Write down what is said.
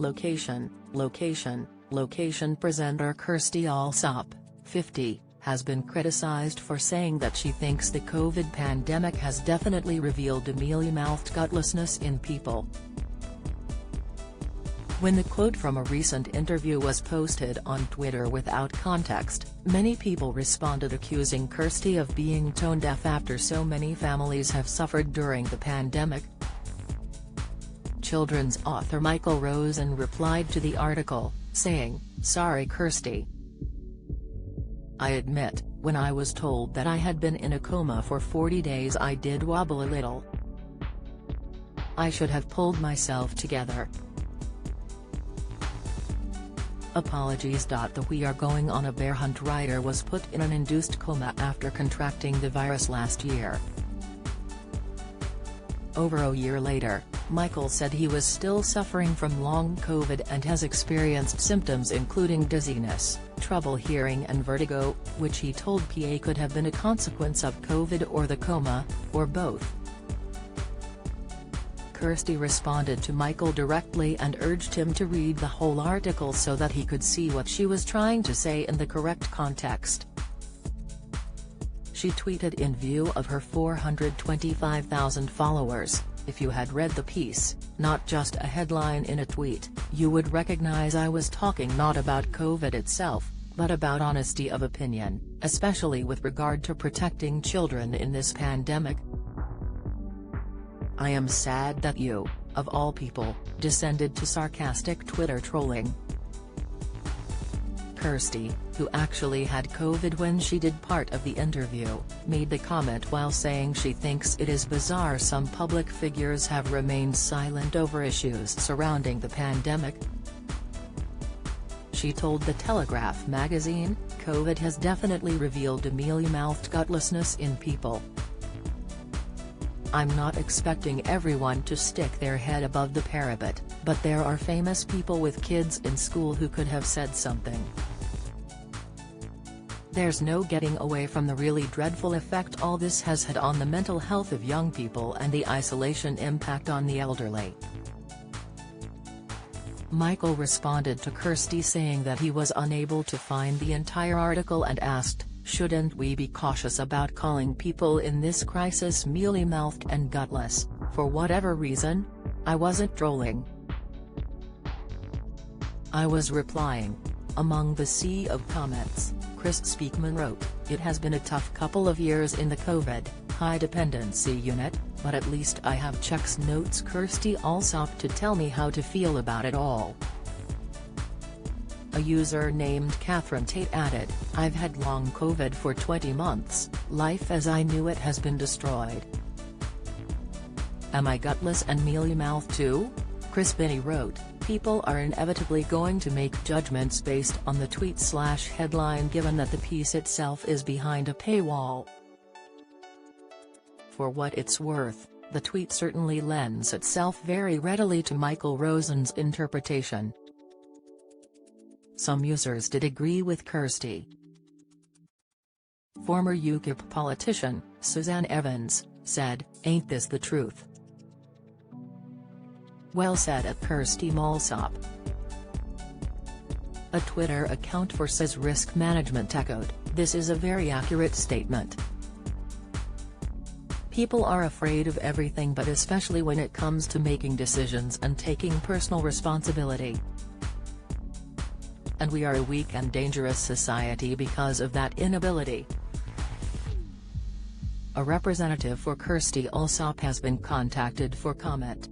Location presenter Kirstie Allsopp, 50, has been criticized for saying that she thinks the COVID pandemic has definitely revealed a mealy-mouthed gutlessness in people. When the quote from a recent interview was posted on Twitter without context, many people responded accusing Kirstie of being tone-deaf after so many families have suffered during the pandemic. Children's author Michael Rosen replied to the article, saying, "Sorry Kirstie. I admit, when I was told that I had been in a coma for 40 days I did wobble a little. I should have pulled myself together. Apologies. The We Are Going on a Bear Hunt writer was put in an induced coma after contracting the virus last year." Over a year later, Michael said he was still suffering from long COVID and has experienced symptoms including dizziness, trouble hearing and vertigo, which he told PA could have been a consequence of COVID or the coma, or both. Kirstie responded to Michael directly and urged him to read the whole article so that he could see what she was trying to say in the correct context. She tweeted, in view of her 425,000 followers, "If you had read the piece, not just a headline in a tweet, you would recognize I was talking not about COVID itself, but about honesty of opinion, especially with regard to protecting children in this pandemic. I am sad that you, of all people, descended to sarcastic Twitter trolling." Kirstie, who actually had COVID when she did part of the interview, made the comment while saying she thinks it is bizarre some public figures have remained silent over issues surrounding the pandemic. She told The Telegraph magazine, "COVID has definitely revealed a mealy-mouthed gutlessness in people. I'm not expecting everyone to stick their head above the parapet, but there are famous people with kids in school who could have said something. There's no getting away from the really dreadful effect all this has had on the mental health of young people and the isolation impact on the elderly." Michael responded to Kirstie saying that he was unable to find the entire article and asked, "Shouldn't we be cautious about calling people in this crisis mealy-mouthed and gutless, for whatever reason? I wasn't trolling. I was replying." Among the sea of comments, Chris Speakman wrote, "It has been a tough couple of years in the COVID, high-dependency unit, but at least I have checks notes Kirstie Allsopp to tell me how to feel about it all." A user named Catherine Tate added, "I've had long COVID for 20 months, life as I knew it has been destroyed. Am I gutless and mealy-mouthed too?" Chris Binney wrote, "People are inevitably going to make judgments based on the tweet/headline given that the piece itself is behind a paywall. For what it's worth, the tweet certainly lends itself very readily to Michael Rosen's interpretation." Some users did agree with Kirstie. Former UKIP politician, Suzanne Evans, said, "Ain't this the truth?" "Well said" at Kirstie Allsopp. A Twitter account for Says Risk Management echoed, "This is a very accurate statement. People are afraid of everything but especially when it comes to making decisions and taking personal responsibility. And we are a weak and dangerous society because of that inability." A representative for Kirstie Allsopp has been contacted for comment.